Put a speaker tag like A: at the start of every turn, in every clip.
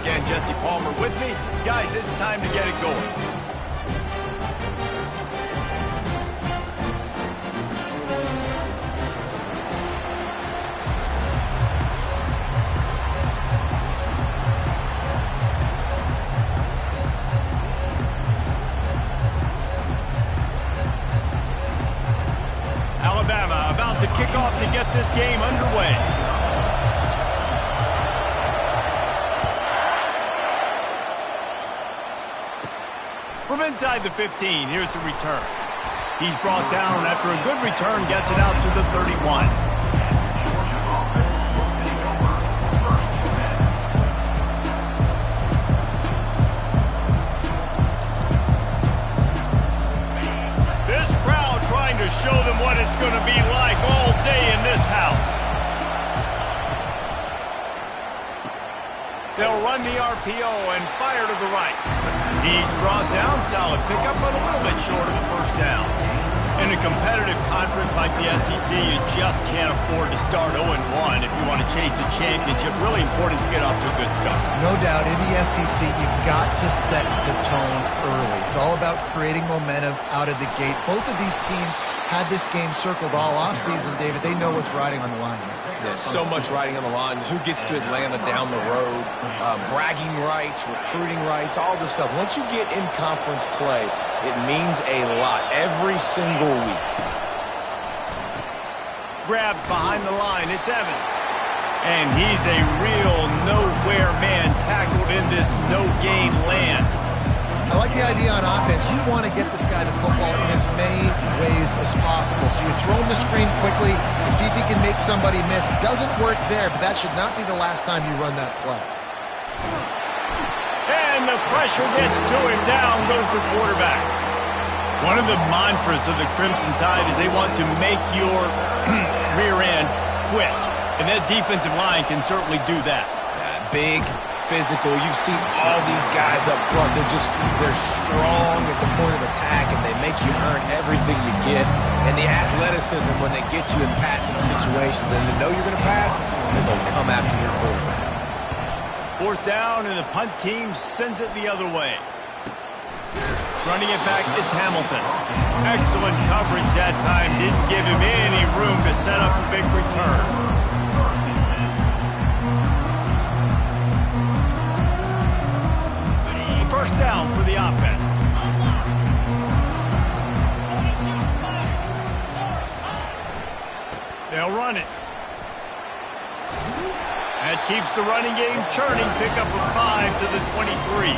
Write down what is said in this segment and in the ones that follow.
A: Again, Jesse Palmer with me. Guys, it's time to get it going. Alabama about to kick off to get this game underway. From inside the 15, here's the return. He's brought down after a good return, gets it out to the 31. This crowd trying to show them what it's going to be like all day in this house. They'll run the RPO and fire to the right. He's brought down, solid pickup, but a little bit short of the first down. In a competitive conference like the SEC, you just can't afford to start 0-1 if you want to chase a championship. Really important to get off to a good start.
B: No doubt, in the SEC, you've got to set the tone early. It's all about creating momentum out of the gate. Both of these teams had this game circled all offseason, David. They know what's riding on the line here.
C: There's so much riding on the line. Who gets to Atlanta down the road, bragging rights, recruiting rights, all this stuff. Once you get in conference play, it means a lot every single week.
A: Grabbed behind the line, it's Evans. And he's a real nowhere man tackled in this no-gain land.
B: I like the idea on offense. You want to get this guy the football in as many ways as possible. So you throw him the screen quickly to see if he can make somebody miss. It doesn't work there, but that should not be the last time you run that play.
A: And the pressure gets to him. Down goes the quarterback. One of the mantras of the Crimson Tide is they want to make your rear end quit. And that defensive line can certainly do that.
C: Big, physical. You've seen all these guys up front. They're strong at the point of attack, and they make you earn everything you get. And the athleticism when they get you in passing situations, and they know you're going to pass, they're going to come after your quarterback.
A: Fourth down, and the punt team sends it the other way. Running it back, it's Hamilton. Excellent coverage that time. Didn't give him any room to set up a big return. First down for the offense. They'll run it. That keeps the running game churning. Pick up a 5 to the 23.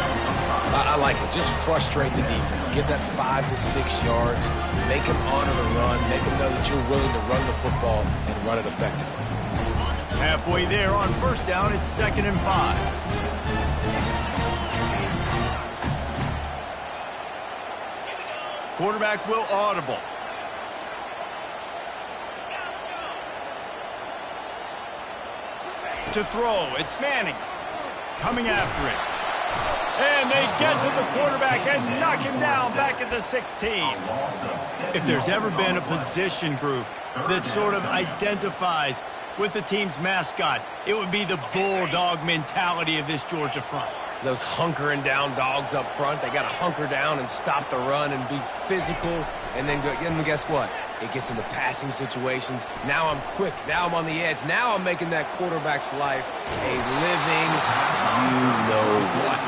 C: I like it. Just frustrate the defense. Get that 5 to 6 yards. Make them honor the run. Make them know that you're willing to run the football and run it effectively.
A: Halfway there on first down, it's 2nd and 5. Quarterback will audible. To throw, it's Manning. Coming after it. And they get to the quarterback and knock him down back at the 16. If there's ever been a position group that sort of identifies with the team's mascot, it would be the bulldog mentality of this Georgia front.
C: Those hunkering down dogs up front, they got to hunker down and stop the run and be physical. And then guess what? It gets into passing situations. Now I'm quick. Now I'm on the edge. Now I'm making that quarterback's life a living you-know-what.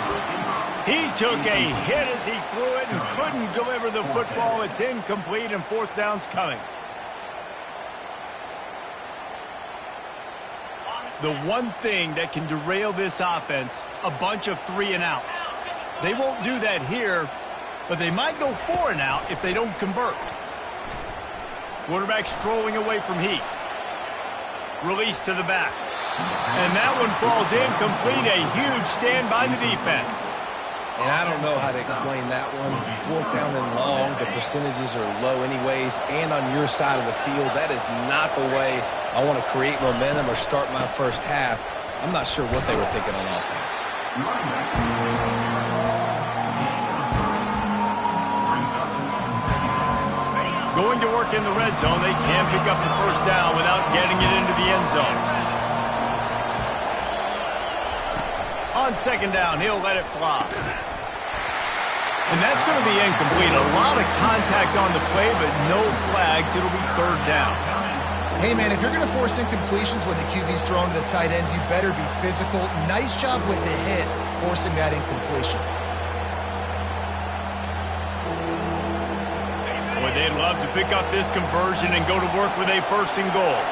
A: He took a hit as he threw it and couldn't deliver the football. It's incomplete, and fourth down's coming. The one thing that can derail this offense, a bunch of 3-and-outs. They won't do that here, but they might go 4-and-out if they don't convert. Quarterback strolling away from Heat. Release to the back. And that one falls incomplete. A huge stand by the defense.
C: And I don't know how to explain that one. 4th down and long, the percentages are low anyways, and on your side of the field, that is not the way I want to create momentum or start my first half. I'm not sure what they were thinking on offense.
A: Going to work in the red zone, they can't pick up the first down without getting it into the end zone. On second down, he'll let it fly. And that's going to be incomplete. A lot of contact on the play, but no flags. It'll be third down.
B: Hey, man, if you're going to force incompletions when the QB's throwing to the tight end, you better be physical. Nice job with the hit, forcing that incompletion.
A: Boy, they'd love to pick up this conversion and go to work with a first and goal.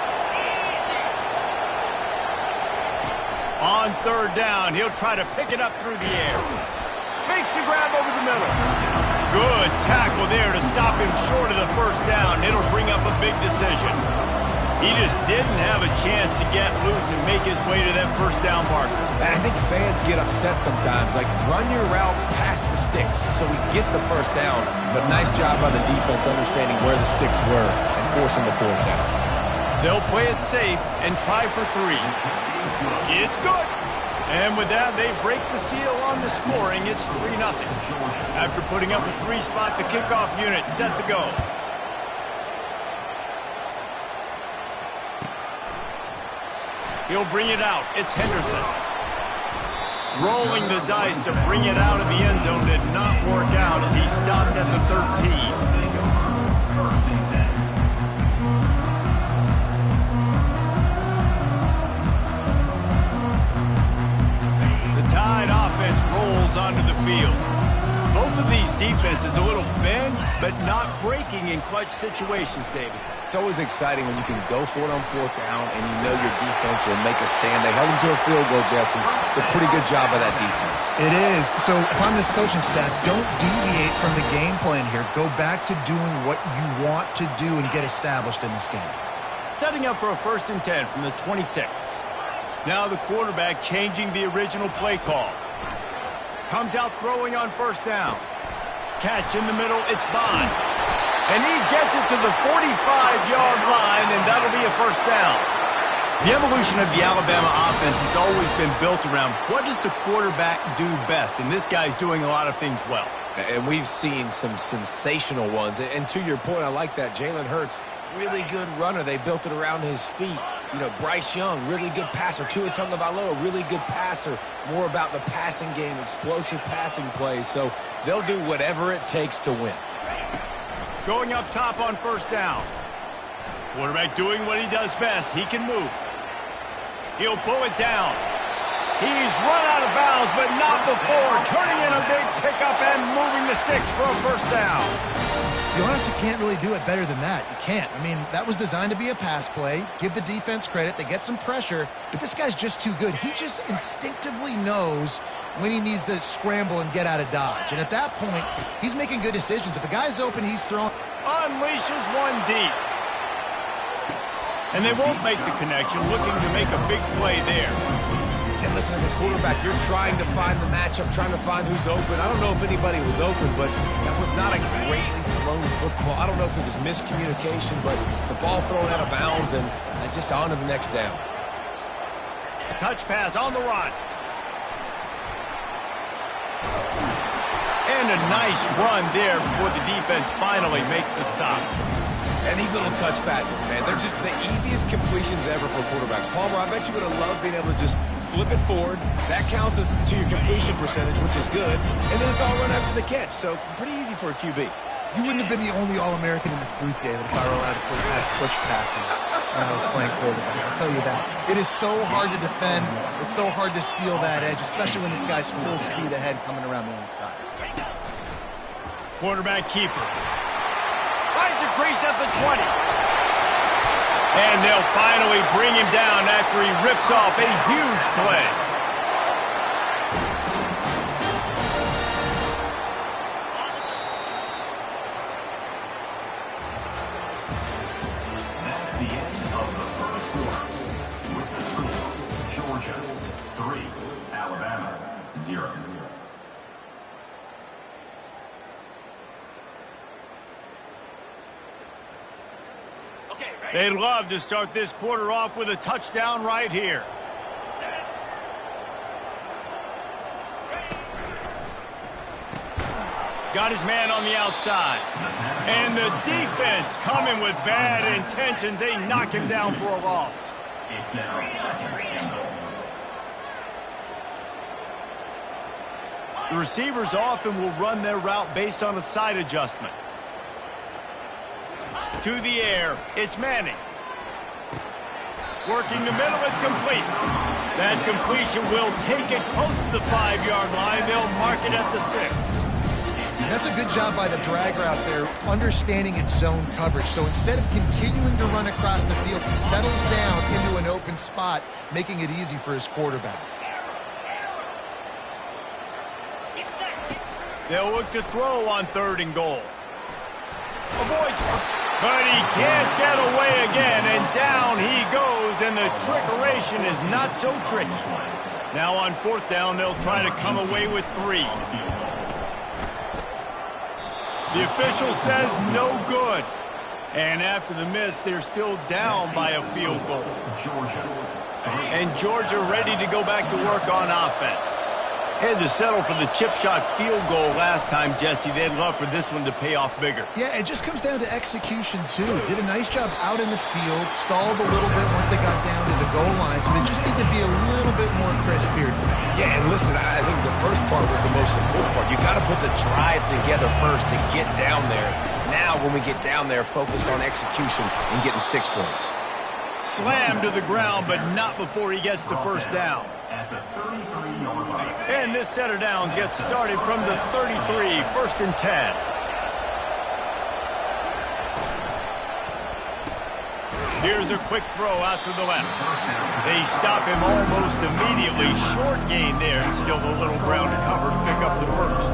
A: On third down, he'll try to pick it up through the air. Makes the grab over the middle. Good tackle there to stop him short of the first down. It'll bring up a big decision. He just didn't have a chance to get loose and make his way to that first down marker.
C: And I think fans get upset sometimes. Like, run your route past the sticks so we get the first down. But nice job by the defense understanding where the sticks were and forcing the fourth down.
A: They'll play it safe and try for 3. It's good. And with that, they break the seal on the scoring. It's 3-0. After putting up a 3-spot, the kickoff unit set to go. He'll bring it out. It's Henderson. Rolling the dice to bring it out of the end zone did not work out as he stopped at the 13. Tide offense rolls onto the field. Both of these defenses a little bend, but not breaking in clutch situations, David.
C: It's always exciting when you can go for it on fourth down and you know your defense will make a stand. They held them to a field goal, Jesse. It's a pretty good job by that defense.
B: It is. So if I'm this coaching staff, don't deviate from the game plan here. Go back to doing what you want to do and get established in this game.
A: Setting up for a 1st and 10 from the 26. Now the quarterback changing the original play call. Comes out throwing on first down. Catch in the middle, it's Bond. And he gets it to the 45-yard line, and that'll be a first down. The evolution of the Alabama offense has always been built around what does the quarterback do best, and this guy's doing a lot of things well.
C: And we've seen some sensational ones. And to your point, I like that. Jalen Hurts, really good runner. They built it around his feet. You know, Bryce Young, really good passer. Tua Tagovailoa, really good passer. More about the passing game, explosive passing plays. So they'll do whatever it takes to win.
A: Going up top on first down. Quarterback doing what he does best. He can move. He'll pull it down. He's run out of bounds, but not before. Turning in a big pickup and moving the sticks for a first down.
B: You honestly can't really do it better than that. You can't. I mean, that was designed to be a pass play. Give the defense credit. They get some pressure, but this guy's just too good. He just instinctively knows when he needs to scramble and get out of dodge. And at that point, he's making good decisions. If a guy's open, he's throwing.
A: Unleashes one deep. And they won't make the connection, looking to make a big play there.
C: And listen, as a quarterback, you're trying to find the matchup, trying to find who's open. I don't know if anybody was open, but that was not a greatly thrown football. I don't know if it was miscommunication, but the ball thrown out of bounds and just on to the next down.
A: Touch pass on the run. And a nice run there before the defense finally makes the stop.
C: And these little touch passes, man, they're just the easiest completions ever for quarterbacks. Palmer, I bet you would have loved being able to just flip it forward. That counts as to your completion percentage, which is good. And then it's all run after the catch, so pretty easy for a QB.
B: You wouldn't have been the only All-American in this booth, David, if I were allowed to push passes when I was playing quarterback. I'll tell you that. It is so hard to defend. It's so hard to seal that edge, especially when this guy's full speed ahead coming around the inside.
A: Quarterback keeper. Finds a crease at the 20. And they'll finally bring him down after he rips off a huge play.
D: That's the end of the first quarter. With the score, Georgia 3, Alabama 0.
A: They'd love to start this quarter off with a touchdown right here. Got his man on the outside. And the defense coming with bad intentions. They knock him down for a loss.
D: It's now second and goal.
A: The receivers often will run their route based on a side adjustment. To the air, it's Manning. Working the middle, it's complete. That completion will take it close to the 5-yard line. They'll mark it at the 6.
B: That's a good job by the dragger out there, understanding its zone coverage. So instead of continuing to run across the field, he settles down into an open spot, making it easy for his quarterback.
A: They'll look to throw on 3rd and goal. Avoids, but he can't get away again, and down he goes, and the trickeration is not so tricky. Now on 4th down, they'll try to come away with 3. The official says no good. And after the miss, they're still down by a field goal. And Georgia ready to go back to work on offense. Had to settle for the chip shot field goal last time, Jesse. They'd love for this one to pay off bigger.
B: Yeah, it just comes down to execution, too. Did a nice job out in the field, stalled a little bit once they got down to the goal line, so they just need to be a little bit more crisp here.
C: Yeah, and listen, I think the first part was the most important part. You got to put the drive together first to get down there. Now, when we get down there, focus on execution and getting 6 points.
A: Slammed to the ground, but not before he gets the first down. And this set of downs gets started from the 33, 1st and 10. Here's a quick throw out to the left. They stop him almost immediately. Short gain there, and still a little ground to cover to pick up the first.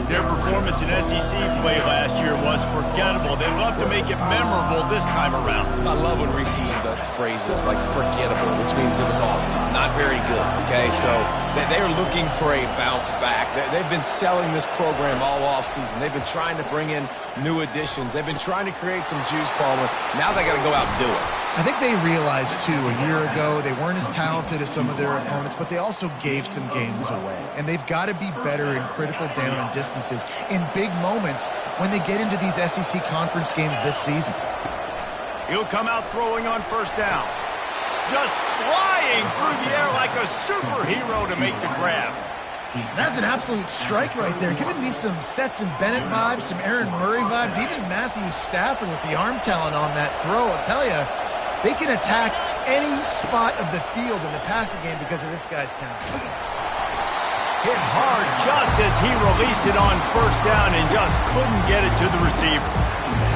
A: Their performance in SEC play last year was forgettable. They'd love to make it memorable this time around.
C: I love when Reese uses the phrases like forgettable, which means it was awful, not very good, okay? So they're looking for a bounce back. They've been selling this program all offseason. They've been trying to bring in new additions. They've been trying to create some juice, Palmer. Now they got to go out and do it.
B: I think they realized, too, a year ago they weren't as talented as some of their opponents, but they also gave some games away. And they've got to be better in critical down and distances in big moments when they get into these SEC conference games this season.
A: He'll come out throwing on 1st down. Just flying through the air like a superhero to make the grab.
B: That's an absolute strike right there. Giving me some Stetson Bennett vibes, some Aaron Murray vibes, even Matthew Stafford with the arm talent on that throw. I'll tell you, they can attack any spot of the field in the passing game because of this guy's talent.
A: Hit hard just as he released it on 1st down and just couldn't get it to the receiver.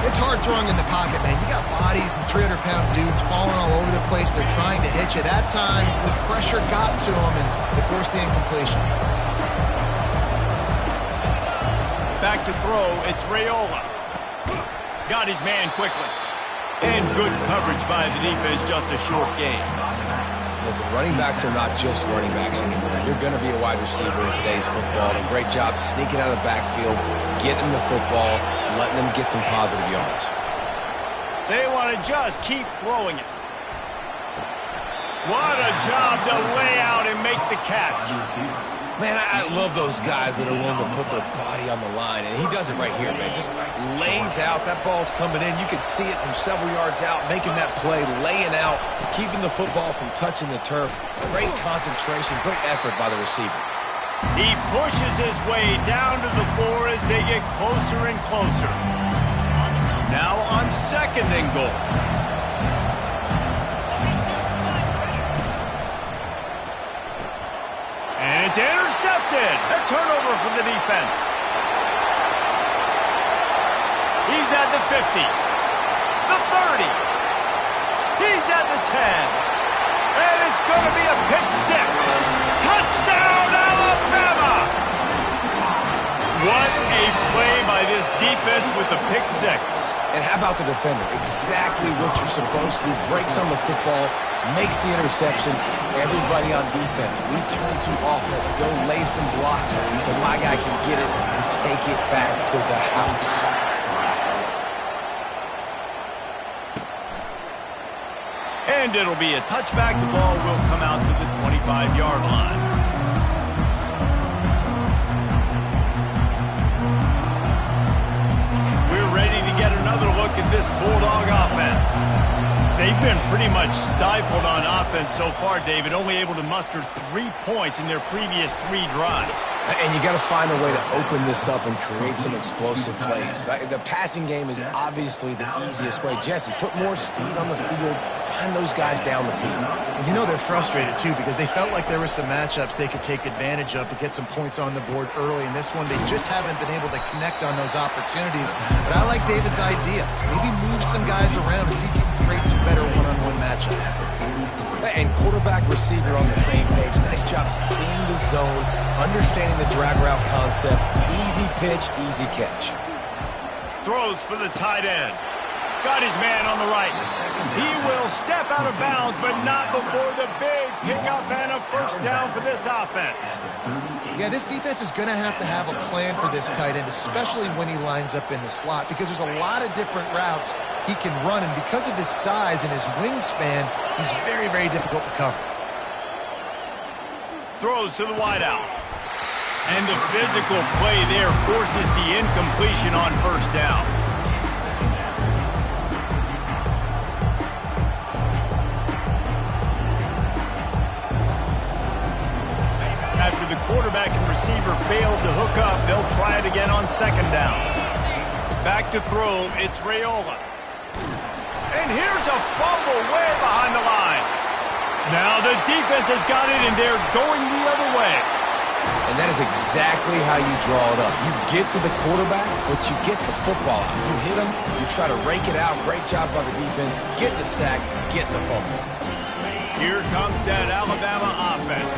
B: It's hard throwing in the pocket, man. You got bodies and 300-pound dudes falling all over the place. They're trying to hit you. That time, the pressure got to them and they forced the incompletion.
A: Back to throw, it's Raiola. Got his man quickly. And good coverage by the defense, just a short gain.
C: Listen, running backs are not just running backs anymore. You're going to be a wide receiver in today's football. And great job sneaking out of the backfield, getting the football, letting them get some positive yards.
A: They want to just keep throwing it. What a job to lay out and make the catch.
C: Man, I love those guys that are willing to put their body on the line, and he does it right here, man. Just lays out. That ball's coming in. You can see it from several yards out, making that play, laying out, keeping the football from touching the turf. Great concentration, great effort by the receiver.
A: He pushes his way down to the 4 as they get closer and closer. Now on 2nd and goal. And it's intercepted. A turnover for the defense. He's at the 50. The 30. He's at the 10. And it's going to be a pick 6. Touchdown, Alabama! What a play by this defense with the pick 6.
C: And how about the defender? Exactly what you're supposed to. Breaks on the football, makes the interception. Everybody on defense, we turn to offense. Go lay some blocks so my guy can get it and take it back to the house.
A: And it'll be a touchback. The ball will come out to the 25-yard line. We're ready to get another look at this Bulldog offense. They've been pretty much stifled on offense so far, David, only able to muster 3 points in their previous 3 drives.
C: And you got to find a way to open this up and create some explosive plays. The passing game is obviously the easiest way. Jesse, put more speed on the field. Find those guys down the field.
B: And you know they're frustrated, too, because they felt like there were some matchups they could take advantage of to get some points on the board early. In this one, they just haven't been able to connect on those opportunities. But I like David's idea. Maybe move some guys around and see if you can create some better one-on-one matchups.
C: And quarterback receiver on the same page. Nice job seeing the zone, understanding the drag route concept. Easy pitch, easy catch.
A: Throws for the tight end. Got his man on the right. He will step out of bounds, but not before the big pickup and a first down for this offense.
B: Yeah, this defense is going to have a plan for this tight end, especially when he lines up in the slot, because there's a lot of different routes he can run, and because of his size and his wingspan, he's very, very difficult to cover.
A: Throws to the wideout. And the physical play there forces the incompletion on first down. After the quarterback and receiver failed to hook up, they'll try it again on second down. Back to throw, it's Raiola. And here's a fumble way behind the line. Now the defense has got it, and they're going the other way.
C: And that is exactly how you draw it up. You get to the quarterback, but you get the football out. You hit him, you try to rake it out. Great job by the defense. Get the sack, get the fumble.
A: Here comes that Alabama offense.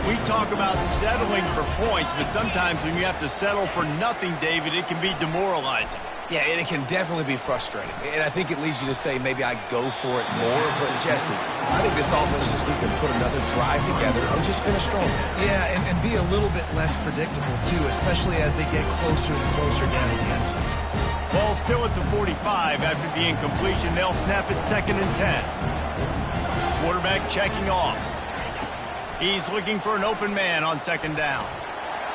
A: We talk about settling for points, but sometimes when you have to settle for nothing, David, it can be demoralizing.
C: Yeah, and it can definitely be frustrating. And I think it leads you to say maybe I go for it more. But, Jesse, I think this offense just needs to put another drive together and just finish strong.
B: Yeah, and be a little bit less predictable, too, especially as they get closer and closer down in the end zone.
A: Ball still at the 45 after the incompletion. They'll snap it 2nd and 10. Quarterback checking off. He's looking for an open man on 2nd down.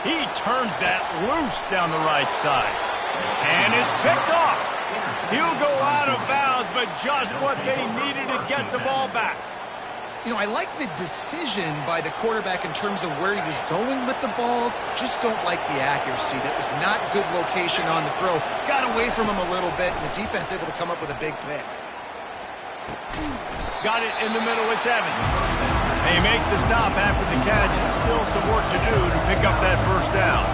A: He turns that loose down the right side. And it's picked off. He'll go out of bounds, but just what they needed to get the ball back.
B: You know, I like the decision by the quarterback in terms of where he was going with the ball. Just don't like the accuracy. That was not good location on the throw. Got away from him a little bit, and the defense able to come up with a big pick.
A: Got it in the middle. It's Evans. They make the stop after the catch, and still some work to do to pick up that first down.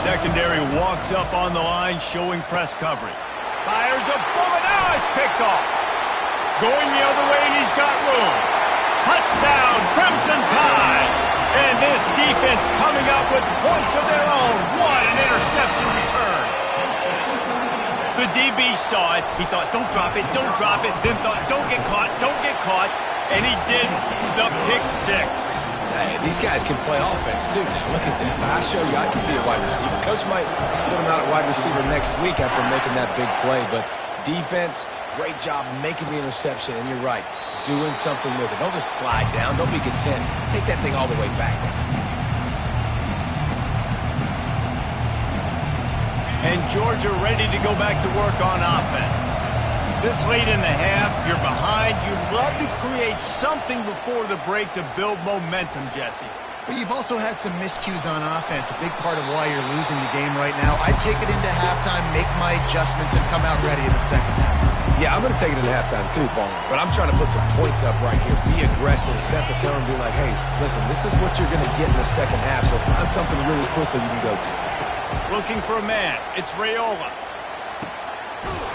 A: Secondary walks up on the line, showing press coverage. Fires a bullet. Now it's picked off. Going the other way, and he's got room. Touchdown, Crimson Tide. And this defense coming up with points of their own. What an interception return. The DB saw it. He thought, don't drop it, don't drop it. Then thought, don't get caught, don't get caught. And he did the pick six.
C: Hey, these guys can play offense, too. Now, look at this. I showed you I can be a wide receiver. Coach might split him out at wide receiver next week after making that big play. But defense, great job making the interception. And you're right, doing something with it. Don't just slide down. Don't be content. Take that thing all the way back.
A: And Georgia ready to go back to work on offense. This late in the half, you're behind. You'd love to create something before the break to build momentum, Jesse.
B: But you've also had some miscues on offense, a big part of why you're losing the game right now. I'd take it into halftime, make my adjustments, and come out ready in the second half.
C: Yeah, I'm going to take it into halftime too, Paul. But I'm trying to put some points up right here. Be aggressive, set the tone, be like, hey, listen, this is what you're going to get in the second half, so find something really quickly you can go to.
A: Looking for a man. It's Raiola.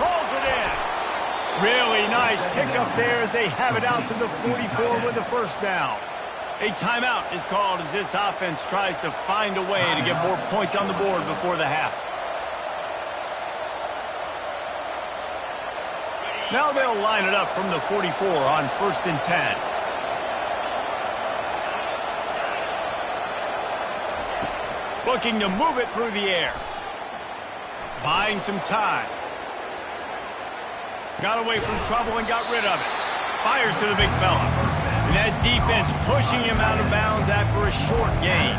A: Rolls it in. Really nice pickup there as they have it out to the 44 with the first down. A timeout is called as this offense tries to find a way to get more points on the board before the half. Now they'll line it up from the 44 on 1st and 10. Looking to move it through the air. Buying some time. Got away from trouble and got rid of it. Fires to the big fella. And that defense pushing him out of bounds after a short gain.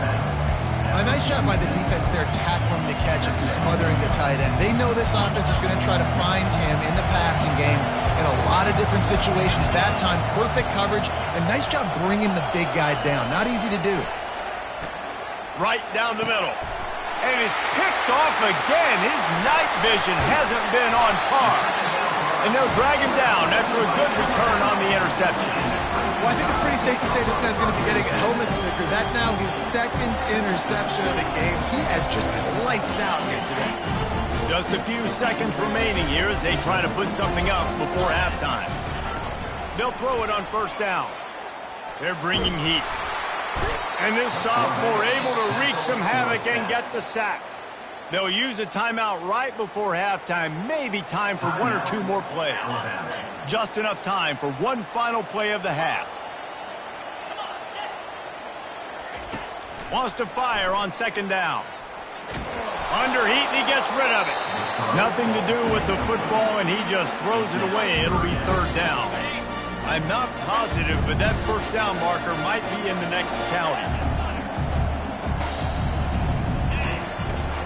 B: A nice job by the defense there, tackling the catch and smothering the tight end. They know this offense is going to try to find him in the passing game in a lot of different situations. That time, perfect coverage, and nice job bringing the big guy down. Not easy to do.
A: Right down the middle. And it's picked off again. His night vision hasn't been on par. And they'll drag him down after a good return on the interception.
B: Well, I think it's pretty safe to say this guy's going to be getting a helmet sticker. That now his second interception of the game. He has just been lights out here today.
A: Just a few seconds remaining here as they try to put something up before halftime. They'll throw it on first down. They're bringing heat. And this sophomore able to wreak some havoc and get the sack. They'll use a timeout right before halftime. Maybe time for one or two more plays. Just enough time for one final play of the half. Wants to fire on second down. Under heat, and he gets rid of it. Nothing to do with the football, and he just throws it away. It'll be third down. I'm not positive, but that first down marker might be in the next county.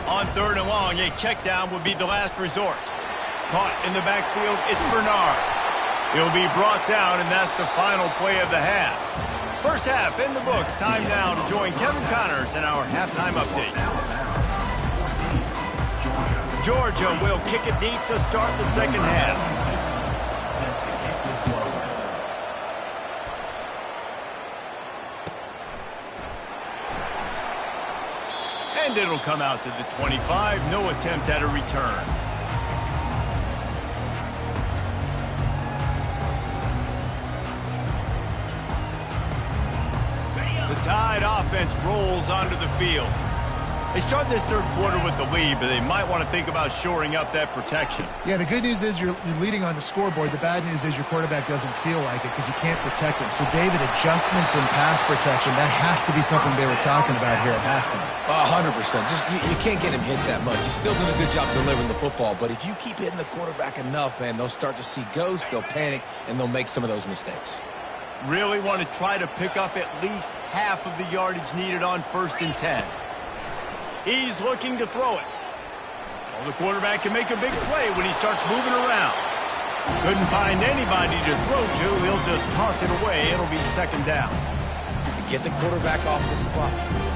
A: On third and long, a check down would be the last resort. Caught in the backfield, it's Bernard. He'll be brought down, and that's the final play of the half. First half in the books. Time now to join Kevin Connors in our halftime update. Georgia will kick it deep to start the second half. And it'll come out to the 25. No attempt at a return. The Tide offense rolls onto the field. They start this third quarter with the lead, but they might want to think about shoring up that protection.
B: Yeah, the good news is you're leading on the scoreboard. The bad news is your quarterback doesn't feel like it because you can't protect him. So, David, adjustments in pass protection, that has to be something they were talking about here at halftime.
C: 100%. Just you can't get him hit that much. He's still doing a good job delivering the football, but if you keep hitting the quarterback enough, man, they'll start to see ghosts, they'll panic, and they'll make some of those mistakes.
A: Really want to try to pick up at least half of the yardage needed on 1st and 10. He's looking to throw it. Well, the quarterback can make a big play when he starts moving around. Couldn't find anybody to throw to. He'll just toss it away. It'll be second down.
C: Get the quarterback off the spot.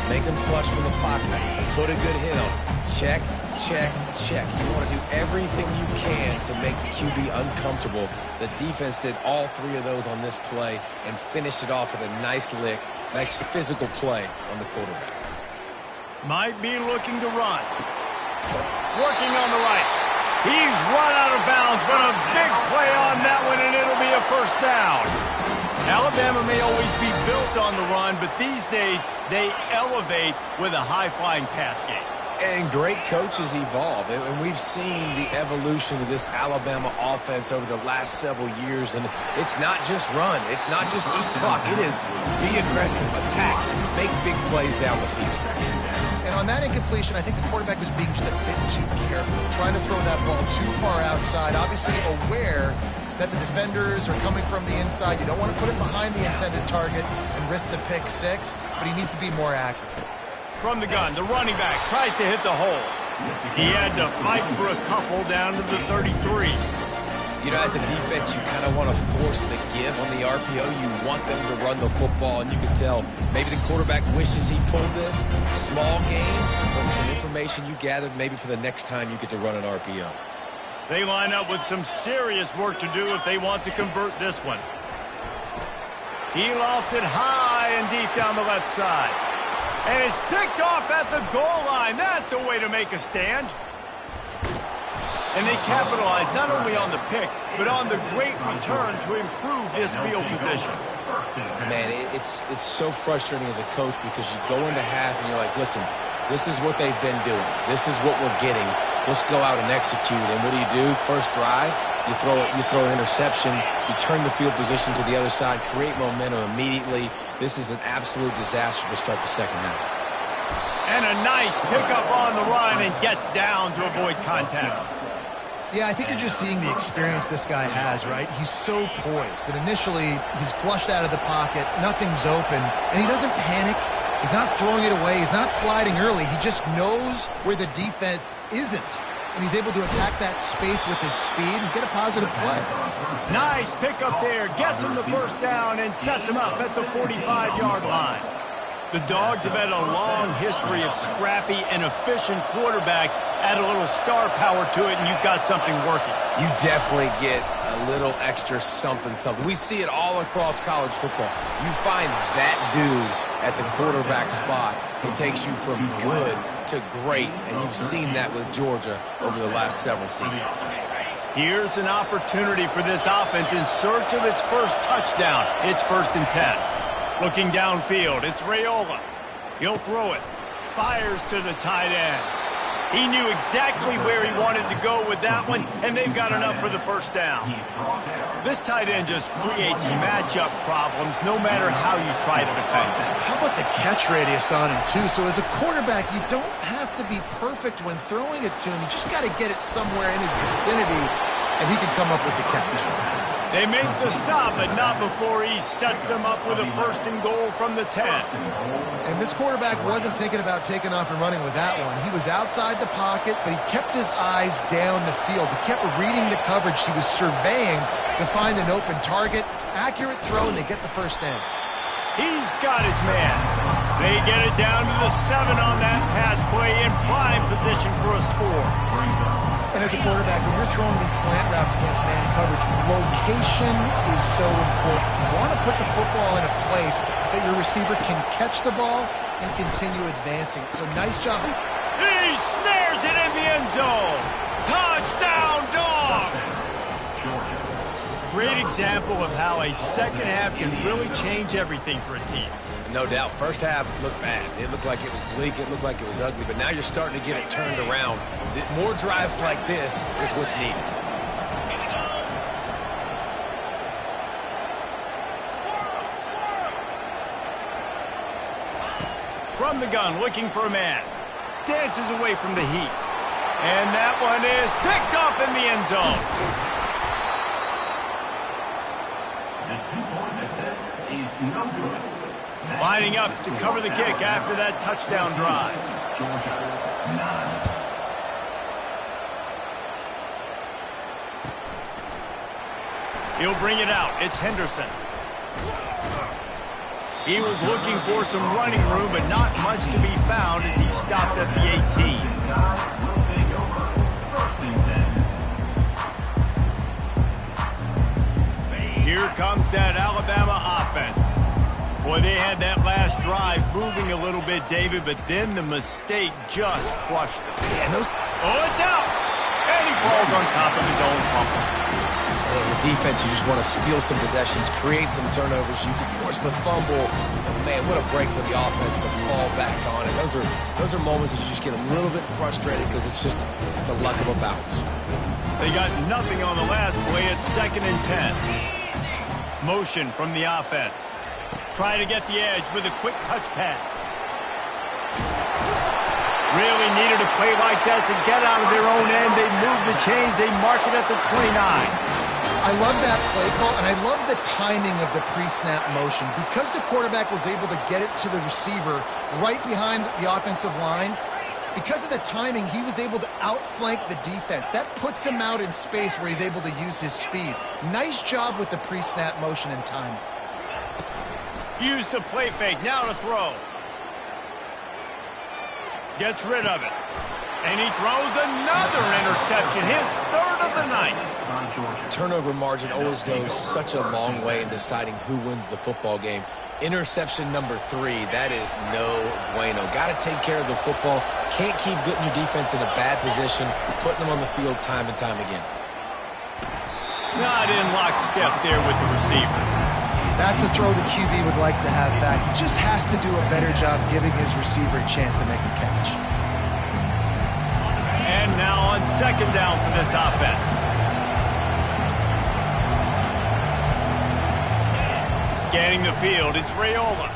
C: Make him flush from the pocket. Put a good hit on him. Check, check, check. You want to do everything you can to make the QB uncomfortable. The defense did all three of those on this play and finished it off with a nice lick, nice physical play on the quarterback.
A: Might be looking to run. Working on the right. He's run out of bounds, but a big play on that one, and it'll be a first down. Alabama may always be built on the run, but these days they elevate with a high-flying pass game.
C: And great coaches evolve, and we've seen the evolution of this Alabama offense over the last several years, and it's not just run. It's not just eat clock. It is be aggressive, attack, make big plays down the field.
B: And on that incompletion, I think the quarterback was being just a bit too careful, trying to throw that ball too far outside, obviously aware that the defenders are coming from the inside. You don't want to put it behind the intended target and risk the pick six, but he needs to be more accurate.
A: From the gun, the running back tries to hit the hole. He had to fight for a couple down to the 33.
C: You know, as a defense, you kind of want to force the give on the RPO. You want them to run the football, and you can tell maybe the quarterback wishes he pulled this. Small game, but some information you gathered maybe for the next time you get to run an RPO.
A: They line up with some serious work to do if they want to convert this one. He lofts it high and deep down the left side. And it's picked off at the goal line. That's a way to make a stand. And they capitalize not only on the pick, but on the great return to improve this field position.
C: Man, it's so frustrating as a coach because you go into half and you're like, listen, this is what they've been doing. This is what we're getting. Let's go out and execute. And what do? First drive, you throw an interception, you turn the field position to the other side, create momentum immediately. This is an absolute disaster to start the second half.
A: And a nice pickup on the run and gets down to avoid contact.
B: Yeah, I think you're just seeing the experience this guy has, right? He's so poised that initially he's flushed out of the pocket, nothing's open, and he doesn't panic. He's not throwing it away. He's not sliding early. He just knows where the defense isn't. And he's able to attack that space with his speed and get a positive play.
A: Nice pickup there. Gets him the first down and sets him up at the 45-yard line. The Dogs have had a long history of scrappy and efficient quarterbacks. Add a little star power to it, and you've got something working.
C: You definitely get a little extra something. We see it all across college football. You find that dude at the quarterback spot, it takes you from good to great, and you've seen that with Georgia over the last several seasons.
A: Here's an opportunity for this offense in search of its first touchdown. It's 1st and 10. Looking downfield, it's Raiola. He'll throw it. Fires to the tight end. He knew exactly where he wanted to go with that one, and they've got enough for the first down. This tight end just creates matchup problems no matter how you try to defend.
B: How about the catch radius on him, too? So as a quarterback, you don't have to be perfect when throwing it to him. You just got to get it somewhere in his vicinity, and he can come up with the catch.
A: They make the stop, but not before he sets them up with a 1st and goal from the 10.
B: And this quarterback wasn't thinking about taking off and running with that one. He was outside the pocket, but he kept his eyes down the field. He kept reading the coverage. He was surveying to find an open target. Accurate throw, and they get the first down.
A: He's got his man. They get it down to the 7 on that pass play in prime position for a score.
B: And as a quarterback, when you're throwing these slant routes against man coverage, location is so important. You want to put the football in a place that your receiver can catch the ball and continue advancing. So nice job.
A: He snares it in the end zone. Touchdown, Dogs! Great example of how a second half can really change everything for a team.
C: No doubt. First half looked bad. It looked like it was bleak. It looked like it was ugly. But now you're starting to get it turned around. More drives like this is what's needed.
A: From the gun, looking for a man. Dances away from the heat. And that one is picked off in the end zone.
D: The 2-point attempt is no good.
A: Lining up to cover the kick after that touchdown drive.
D: Georgia, 9.
A: He'll bring it out. It's Henderson. He was looking for some running room, but not much to be found as he stopped at the 18.
D: Will take over 1st and 10.
A: Here comes that Alabama offense. Boy, they had that last drive moving a little bit, David, but then the mistake just crushed them. Oh, it's out! And he falls on top of his own fumble.
C: As a defense, you just want to steal some possessions, create some turnovers. You can force the fumble. And man, what a break for the offense to fall back on it. Those are moments that you just get a little bit frustrated because it's the luck of a bounce.
A: They got nothing on the last play. It's 2nd and 10. Motion from the offense. Trying to get the edge with a quick touch pass. Really needed a play like that to get out of their own end. They move the chains. They mark it at the 29.
B: I love that play call, and I love the timing of the pre-snap motion. Because the quarterback was able to get it to the receiver right behind the offensive line, because of the timing, he was able to outflank the defense. That puts him out in space where he's able to use his speed. Nice job with the pre-snap motion and timing.
A: Used the play fake. Now to throw. Gets rid of it. And he throws another interception. His 3rd of the night.
C: Turnover margin always goes such a long way in deciding who wins the football game. Interception number 3, that is no bueno. Got to take care of the football. Can't keep getting your defense in a bad position, putting them on the field time and time again.
A: Not in lockstep there with the receiver.
B: That's a throw the QB would like to have back. He just has to do a better job giving his receiver a chance to make the catch.
A: And now on 2nd down for this offense. Scanning the field, it's Raiola.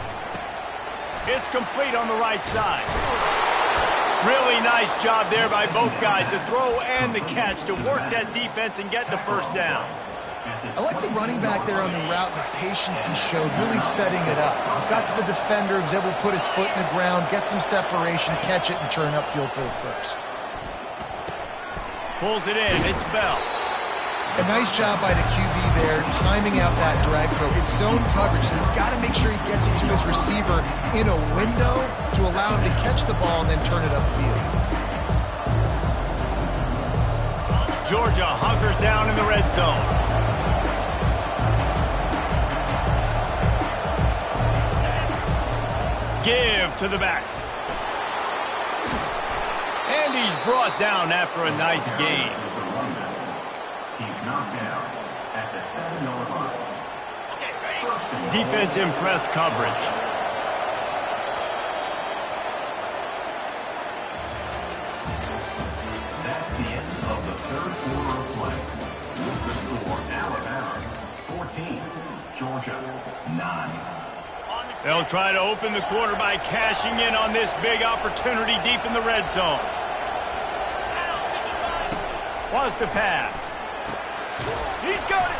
A: It's complete on the right side. Really nice job there by both guys to throw and the catch to work that defense and get the first down.
B: I like the running back there on the route and the patience he showed, really setting it up. Got to the defender, was able to put his foot in the ground, get some separation, catch it, and turn upfield for the first.
A: Pulls it in. It's Bell.
B: A nice job by the QB there, timing out that drag throw. It's zone coverage, so he's got to make sure he gets it to his receiver in a window to allow him to catch the ball and then turn it upfield.
A: Georgia hunkers down in the red zone. Give to the back. And he's brought down after a nice gain.
D: He's knocked down at the 7-yard line.
A: Defense in press coverage.
D: That's the end of the third quarter of play. With the score, Alabama 14, Georgia 9.
A: They'll try to open the quarter by cashing in on this big opportunity deep in the red zone. Wants to pass. He's got it.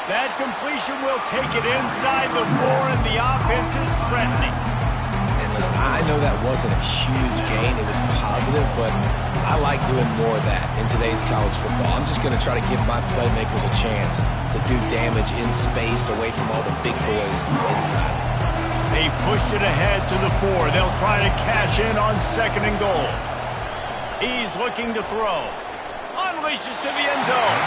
A: That completion will take it inside the 4, and the offense is threatening.
C: And listen, I know that wasn't a huge gain. It was positive, but I like doing more of that in today's college football. I'm just going to try to give my playmakers a chance to do damage in space away from all the big boys inside.
A: They've pushed it ahead to the 4. They'll try to cash in on 2nd and goal. He's looking to throw. Unleashes to the end zone.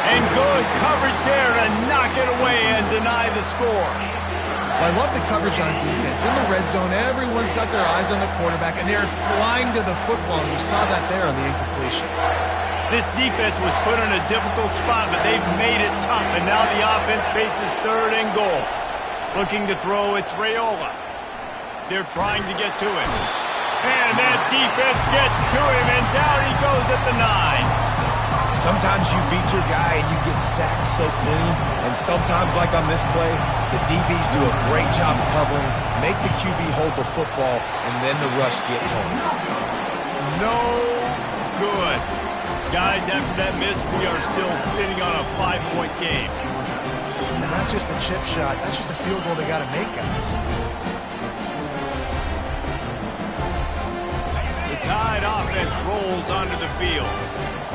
A: And good coverage there to knock it away and deny the score.
B: Well, I love the coverage on defense. In the red zone, everyone's got their eyes on the quarterback, and they're flying to the football, and you saw that there on the incompletion.
A: This defense was put in a difficult spot, but they've made it tough, and now the offense faces 3rd and goal. Looking to throw, it's Raiola. They're trying to get to him. And that defense gets to him, and down he goes at the 9.
C: Sometimes you beat your guy and you get sacked so clean, and sometimes, like on this play, the DBs do a great job of covering, make the QB hold the football, and then the rush gets home.
A: No good. Guys, after that miss, we are still sitting on a 5-point game.
B: That's just a chip shot. That's just a field goal they got to make, guys.
A: The Tide offense rolls onto the field.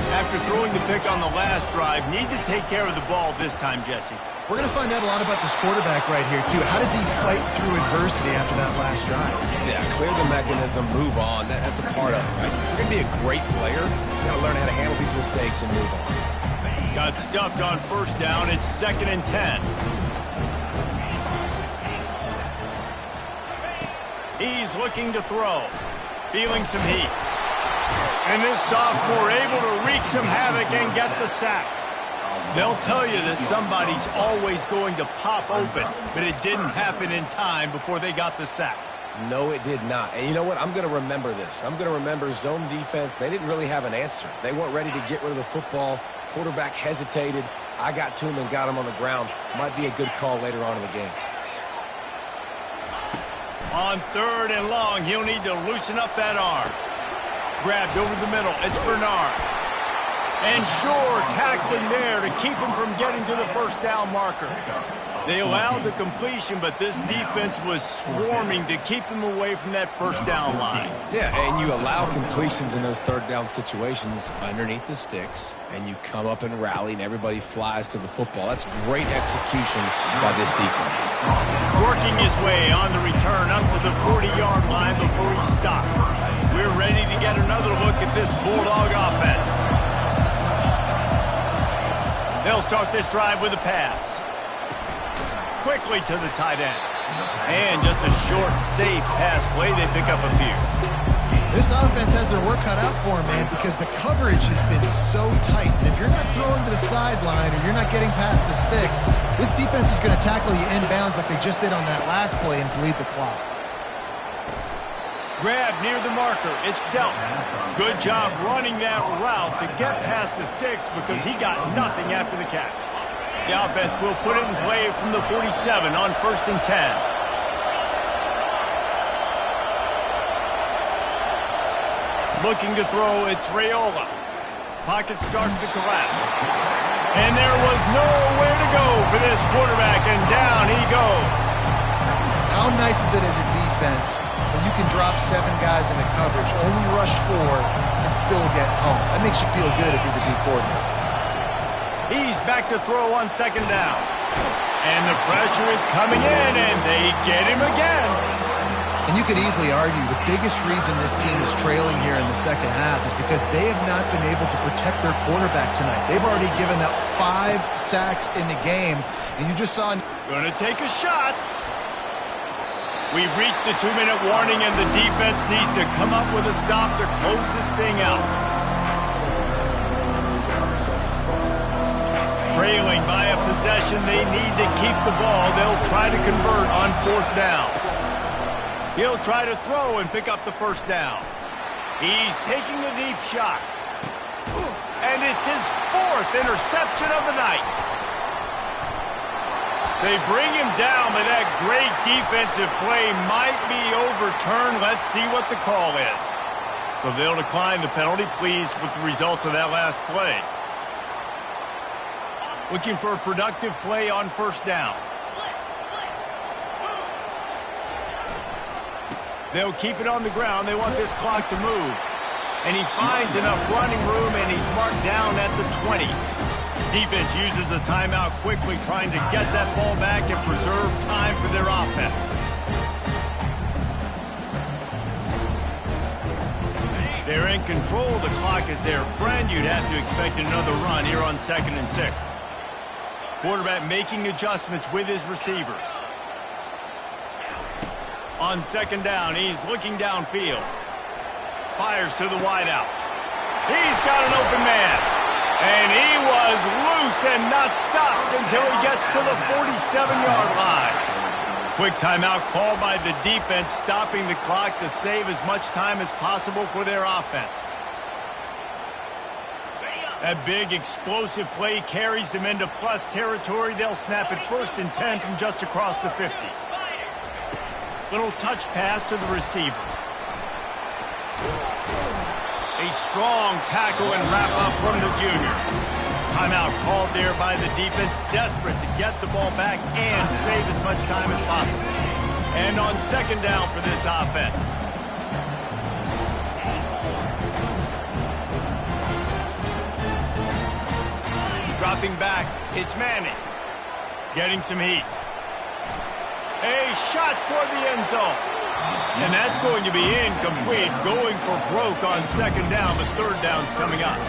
A: After throwing the pick on the last drive, need to take care of the ball this time, Jesse.
B: We're going to find out a lot about this quarterback right here, too. How does he fight through adversity after that last drive?
C: Yeah, clear the mechanism, move on. That's a part of it, right? If you're going to be a great player, you got to learn how to handle these mistakes and move on.
A: Got stuffed on 1st down. It's 2nd and 10. He's looking to throw. Feeling some heat. And this sophomore able to wreak some havoc and get the sack. They'll tell you that somebody's always going to pop open, but it didn't happen in time before they got the sack.
C: No, it did not. And you know what? I'm going to remember this. I'm going to remember zone defense. They didn't really have an answer. They weren't ready to get rid of the football. Quarterback hesitated. I got to him and got him on the ground. Might be a good call later on in the game.
A: On 3rd and long, he'll need to loosen up that arm. Grabbed over the middle. It's Bernard. And Shore tackling there to keep him from getting to the 1st down marker. They allowed the completion, but this defense was swarming to keep them away from that 1st down line.
C: Yeah, and you allow completions in those 3rd down situations underneath the sticks, and you come up and rally, and everybody flies to the football. That's great execution by this defense.
A: Working his way on the return up to the 40-yard line before he stopped. We're ready to get another look at this Bulldog offense. They'll start this drive with a pass. Quickly to the tight end. And just a short, safe pass play. They pick up a few.
B: This offense has their work cut out for them, man, because the coverage has been so tight. And if you're not throwing to the sideline or you're not getting past the sticks, this defense is going to tackle you inbounds like they just did on that last play and bleed the clock.
A: Grab near the marker. It's Delton. Good job running that route to get past the sticks because he got nothing after the catch. The offense will put it in play from the 47 on 1st and 10. Looking to throw, it's Raiola. Pocket starts to collapse. And there was nowhere to go for this quarterback, and down he goes.
B: How nice is it as a defense when you can drop 7 guys into coverage, only rush 4, and still get home? That makes you feel good if you're the D coordinator.
A: He's back to throw on second down. And the pressure is coming in, and they get him again.
B: And you could easily argue the biggest reason this team is trailing here in the second half is because they have not been able to protect their quarterback tonight. They've already given up 5 sacks in the game, and you just saw...
A: Gonna take a shot. We've reached the 2-minute warning, and the defense needs to come up with a stop to close this thing out. Trailing by a possession, they need to keep the ball. They'll try to convert on 4th down. He'll try to throw and pick up the first down. He's taking a deep shot. And it's his 4th interception of the night. They bring him down, but that great defensive play might be overturned. Let's see what the call is. So they'll decline the penalty, pleased with the results of that last play. Looking for a productive play on 1st down. They'll keep it on the ground. They want this clock to move. And he finds enough running room, and he's marked down at the 20. Defense uses a timeout quickly, trying to get that ball back and preserve time for their offense. They're in control. The clock is their friend. You'd have to expect another run here on 2nd and 6. Quarterback making adjustments with his receivers. On 2nd down, he's looking downfield. Fires to the wideout. He's got an open man. And he was loose and not stopped until he gets to the 47-yard line. Quick timeout called by the defense, stopping the clock to save as much time as possible for their offense. That big explosive play carries them into plus territory. They'll snap it 1st and 10 from just across the 50. Little touch pass to the receiver. A strong tackle and wrap up from the junior. Timeout called there by the defense, desperate to get the ball back and save as much time as possible. And on 2nd down for this offense. Dropping back, it's Manning. Getting some heat. A shot toward the end zone. And that's going to be incomplete. Going for broke on 2nd down, but 3rd down's coming up.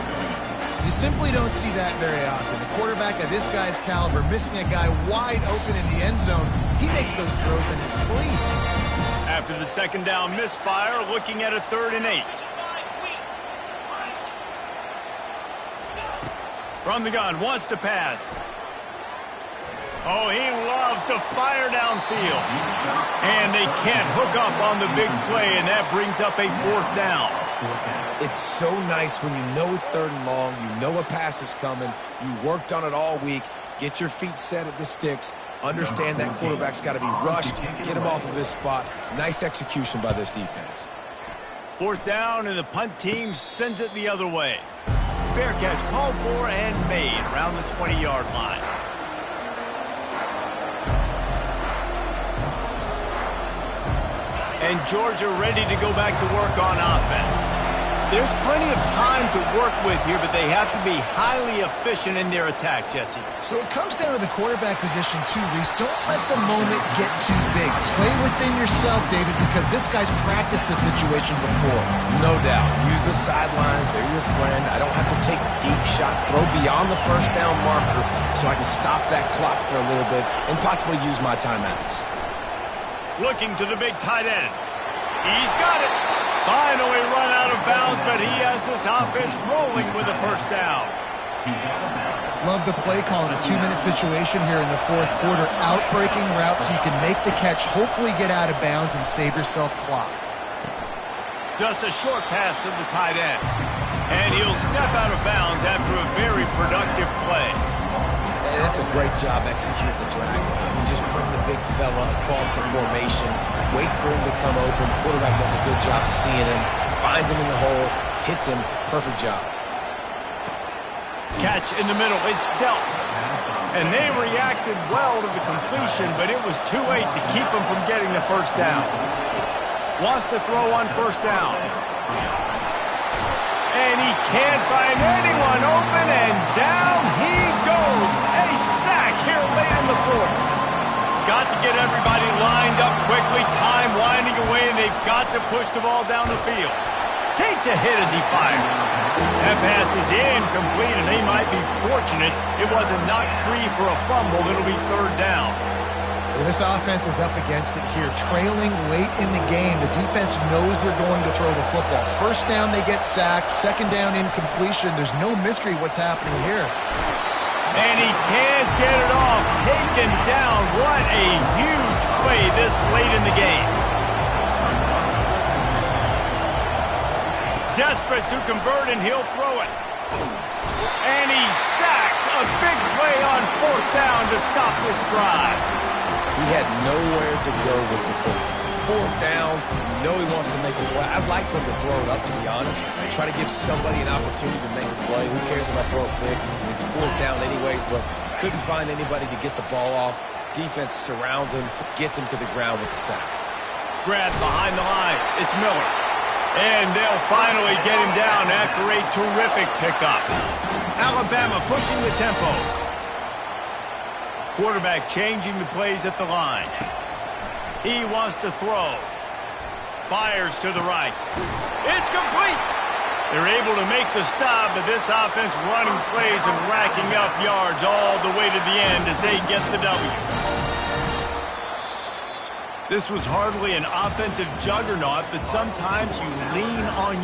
B: You simply don't see that very often. A quarterback of this guy's caliber missing a guy wide open in the end zone. He makes those throws in his sleep.
A: After the 2nd down misfire, looking at a 3rd and 8. From the gun, wants to pass. Oh, he loves to fire downfield. And they can't hook up on the big play, and that brings up a 4th down.
C: It's so nice when you know it's 3rd and long, you know a pass is coming, you worked on it all week, get your feet set at the sticks, understand that quarterback's got to be rushed, get him off of his spot. Nice execution by this defense.
A: 4th down, and the punt team sends it the other way. Fair catch called for and made around the 20-yard line. And Georgia ready to go back to work on offense. There's plenty of time to work with here, but they have to be highly efficient in their attack, Jesse.
B: So it comes down to the quarterback position too, Reese. Don't let the moment get too big. Play within yourself, David, because this guy's practiced the situation before.
C: No doubt. Use the sidelines. They're your friend. I don't have to take deep shots. Throw beyond the 1st down marker so I can stop that clock for a little bit and possibly use my timeouts.
A: Looking to the big tight end. He's got it. Finally run out of bounds, but he has this offense rolling with a 1st down.
B: Love the play call in a 2-minute situation here in the 4th quarter. Outbreaking route so you can make the catch, hopefully get out of bounds, and save yourself clock.
A: Just a short pass to the tight end. And he'll step out of bounds after a very productive play.
C: And that's a great job executing the drag. You just bring the big fella across the formation, wait for him to come open. Quarterback does a good job seeing him, finds him in the hole, hits him. Perfect job.
A: Catch in the middle. It's dealt. And they reacted well to the completion, but it was too late to keep them from getting the first down. Wants to throw on first down. And he can't find anyone open, and down he goes. A sack here late in the fourth. Got to get everybody lined up quickly. Time winding away, and they've got to push the ball down the field. Takes a hit as he fires. That pass is incomplete, and they might be fortunate it wasn't knocked free for a fumble. It'll be third down.
B: Well, this offense is up against it here. Trailing late in the game, the defense knows they're going to throw the football. First down, they get sacked. Second down, incompletion. There's no mystery what's happening here.
A: And he can't get it off. Taken down. What a huge play this late in the game. Desperate to convert, and he'll throw it. And he's sacked. A big play on fourth down to stop this drive.
C: He had nowhere to go with the football. Fourth down, you know he wants to make a play. I'd like for him to throw it up, to be honest. Try to give somebody an opportunity to make a play. Who cares if I throw a pick? It's fourth down anyways, but couldn't find anybody to get the ball off. Defense surrounds him, gets him to the ground with the sack.
A: Grab behind the line. It's Miller. And they'll finally get him down after a terrific pickup. Alabama pushing the tempo. Quarterback changing the plays at the line. He wants to throw. Fires to the right. It's complete. They're able to make the stop, but this offense running plays and racking up yards all the way to the end as they get the W. This was hardly an offensive juggernaut, but sometimes you lean on your